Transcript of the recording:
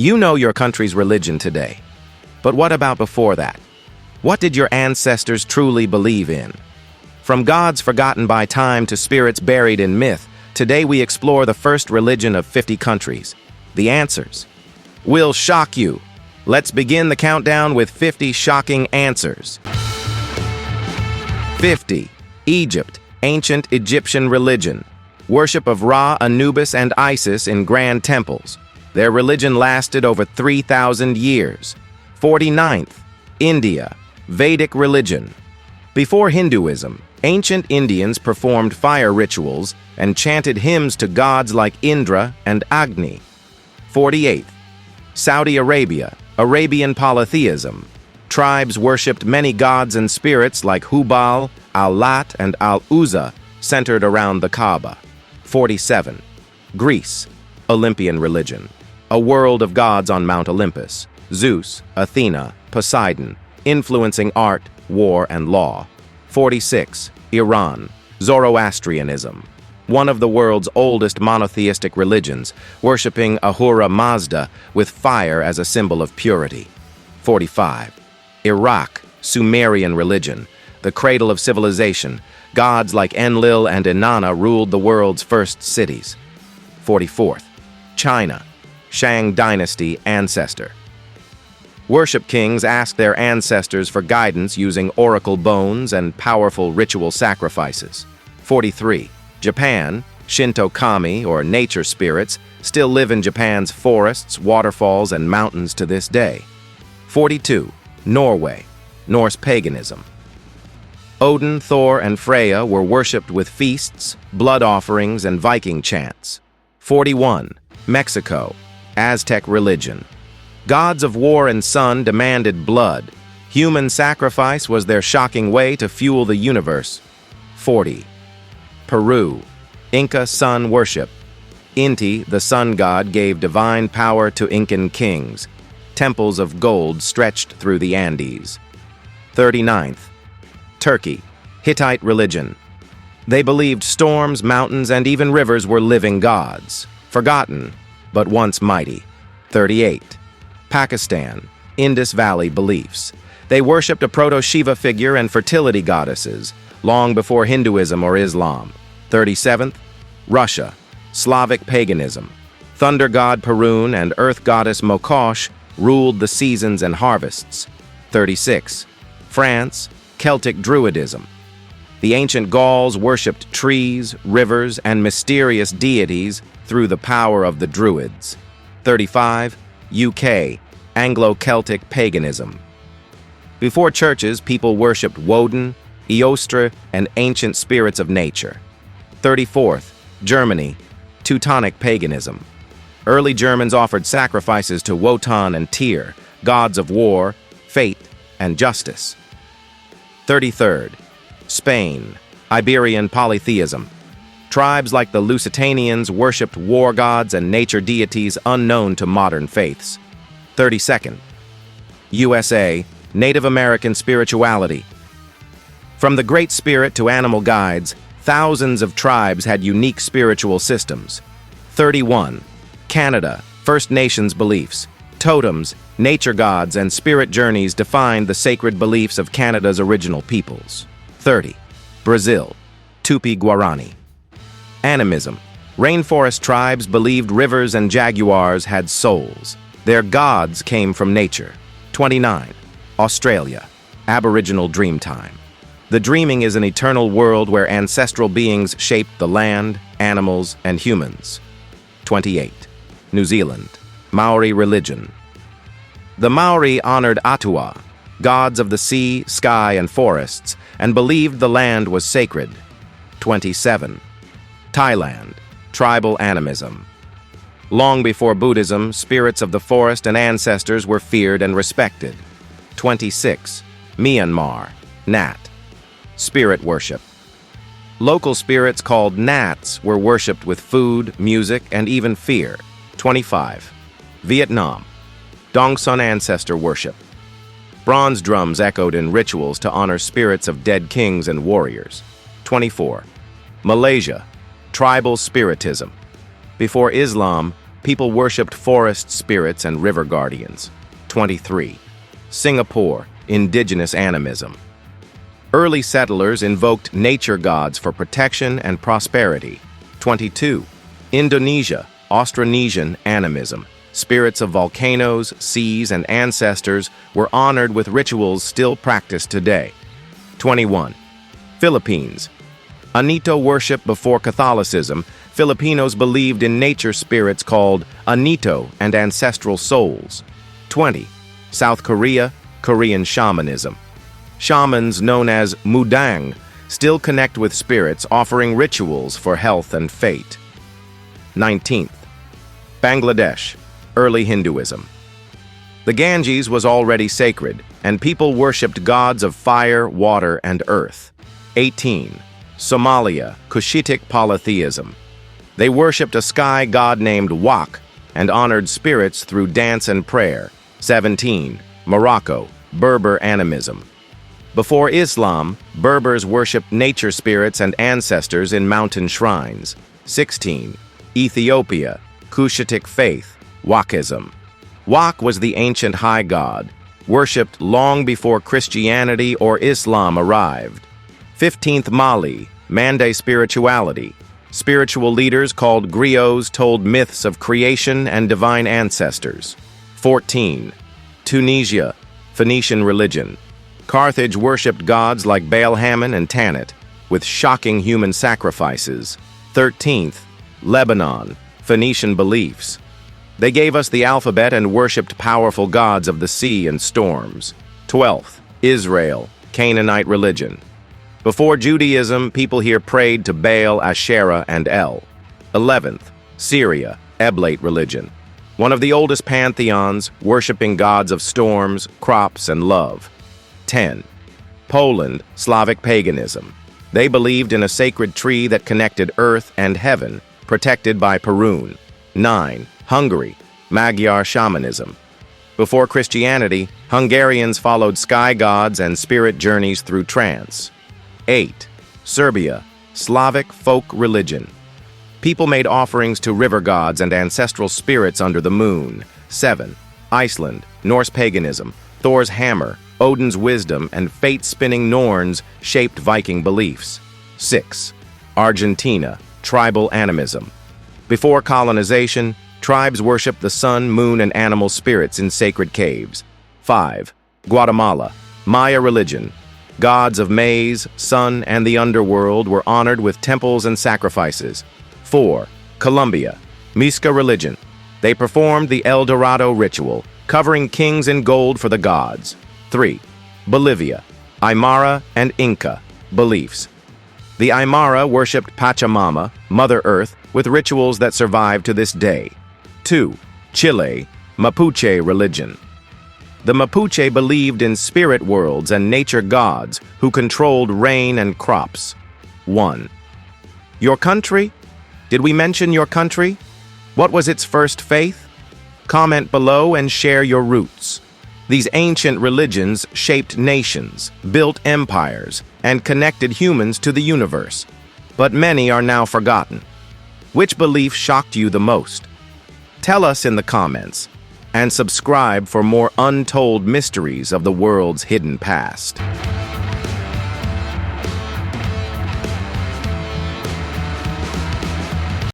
You know your country's religion today. But what about before that? What did your ancestors truly believe in? From gods forgotten by time to spirits buried in myth, today we explore the first religion of 50 countries. The answers will shock you. Let's begin the countdown with 50 shocking answers. 50. Egypt, ancient Egyptian religion. Worship of Ra, Anubis, and Isis in grand temples. Their religion lasted over 3,000 years. 49th. India, Vedic religion. Before Hinduism, ancient Indians performed fire rituals and chanted hymns to gods like Indra and Agni. 48th. Saudi Arabia, Arabian polytheism. Tribes worshipped many gods and spirits like Hubal, Al-Lat, and Al-Uzza, centered around the Kaaba. 47. Greece, Olympian religion. A world of gods on Mount Olympus. Zeus, Athena, Poseidon, influencing art, war, and law. 46. Iran, Zoroastrianism. One of the world's oldest monotheistic religions, worshipping Ahura Mazda with fire as a symbol of purity. 45. Iraq, Sumerian religion. The cradle of civilization. Gods like Enlil and Inanna ruled the world's first cities. 44th. China, Shang dynasty ancestor. Worship kings asked their ancestors for guidance using oracle bones and powerful ritual sacrifices. 43. Japan, Shinto kami, or nature spirits, still live in Japan's forests, waterfalls, and mountains to this day. 42. Norway, Norse paganism. Odin, Thor, and Freya were worshipped with feasts, blood offerings, and Viking chants. 41. Mexico, Aztec religion. Gods of war and sun demanded blood. Human sacrifice was their shocking way to fuel the universe. 40. Peru, Inca sun worship. Inti, the sun god, gave divine power to Incan kings. Temples of gold stretched through the Andes. 39th. Turkey, Hittite religion. They believed storms, mountains, and even rivers were living gods. Forgotten, but once mighty. 38. Pakistan, Indus Valley beliefs. They worshipped a proto-Shiva figure and fertility goddesses, long before Hinduism or Islam. 37th. Russia, Slavic paganism. Thunder god Perun and earth goddess Mokosh ruled the seasons and harvests. 36. France, Celtic druidism. The ancient Gauls worshipped trees, rivers, and mysterious deities through the power of the Druids. 35. UK, Anglo-Celtic paganism. Before churches, people worshipped Woden, Eostre, and ancient spirits of nature. 34th. Germany, Teutonic paganism. Early Germans offered sacrifices to Wotan and Tyr, gods of war, fate, and justice. 33rd. Spain, Iberian polytheism. Tribes like the Lusitanians worshipped war gods and nature deities unknown to modern faiths. 32nd. USA, Native American spirituality. From the Great Spirit to animal guides, thousands of tribes had unique spiritual systems. 31. Canada, First Nations beliefs. Totems, nature gods, and spirit journeys defined the sacred beliefs of Canada's original peoples. 30. Brazil, Tupi-Guarani. Animism. Rainforest tribes believed rivers and jaguars had souls. Their gods came from nature. 29. Australia, Aboriginal Dreamtime. The dreaming is an eternal world where ancestral beings shaped the land, animals, and humans. 28. New Zealand, Maori religion. The Maori honored Atua, gods of the sea, sky, and forests, and believed the land was sacred. 27. Thailand, tribal animism. Long before Buddhism, spirits of the forest and ancestors were feared and respected. 26. Myanmar, Nat, spirit worship. Local spirits called Nats were worshipped with food, music, and even fear. 25. Vietnam, Dong Son ancestor worship. Bronze drums echoed in rituals to honor spirits of dead kings and warriors. 24. Malaysia, tribal spiritism. Before Islam, people worshipped forest spirits and river guardians. 23. Singapore, indigenous animism. Early settlers invoked nature gods for protection and prosperity. 22. Indonesia, Austronesian animism. Spirits of volcanoes, seas, and ancestors were honored with rituals still practiced today. 21. Philippines. Anito worship before Catholicism, Filipinos believed in nature spirits called Anito and ancestral souls. 20. South Korea, Korean shamanism. Shamans known as mudang still connect with spirits, offering rituals for health and fate. 19th. Bangladesh, early Hinduism. The Ganges was already sacred, and people worshipped gods of fire, water, and earth. 18. Somalia, Cushitic polytheism. They worshipped a sky god named Wak and honored spirits through dance and prayer. 17. Morocco, Berber animism. Before Islam, Berbers worshipped nature spirits and ancestors in mountain shrines. 16. Ethiopia, Cushitic faith, Wakism. Wak was the ancient high god, worshipped long before Christianity or Islam arrived. 15th Mali, Mande spirituality. Spiritual leaders called griots told myths of creation and divine ancestors. 14. Tunisia, Phoenician religion. Carthage worshipped gods like Baal-Hamon and Tanit, with shocking human sacrifices. 13th. Lebanon, Phoenician beliefs. They gave us the alphabet and worshipped powerful gods of the sea and storms. 12th. Israel, Canaanite religion. Before Judaism, people here prayed to Baal, Asherah, and El. 11th. Syria, Eblate religion. One of the oldest pantheons, worshipping gods of storms, crops, and love. 10. Poland, Slavic paganism. They believed in a sacred tree that connected earth and heaven, protected by Perun. 9. Hungary, Magyar shamanism. Before Christianity, Hungarians followed sky gods and spirit journeys through trance. 8. Serbia, Slavic folk religion. People made offerings to river gods and ancestral spirits under the moon. 7. Iceland, Norse paganism. Thor's hammer, Odin's wisdom, and fate-spinning Norns shaped Viking beliefs. 6. Argentina, tribal animism. Before colonization, tribes worshipped the sun, moon, and animal spirits in sacred caves. 5. Guatemala, Maya religion. Gods of maize, sun, and the underworld were honored with temples and sacrifices. 4. Colombia, Mixca religion. They performed the El Dorado ritual, covering kings in gold for the gods. 3. Bolivia, Aymara and Inca beliefs. The Aymara worshipped Pachamama, Mother Earth, with rituals that survive to this day. 2. Chile, Mapuche religion. The Mapuche believed in spirit worlds and nature gods who controlled rain and crops. 1. Your country? Did we mention your country? What was its first faith? Comment below and share your roots. These ancient religions shaped nations, built empires, and connected humans to the universe. But many are now forgotten. Which belief shocked you the most? Tell us in the comments, and subscribe for more untold mysteries of the world's hidden past.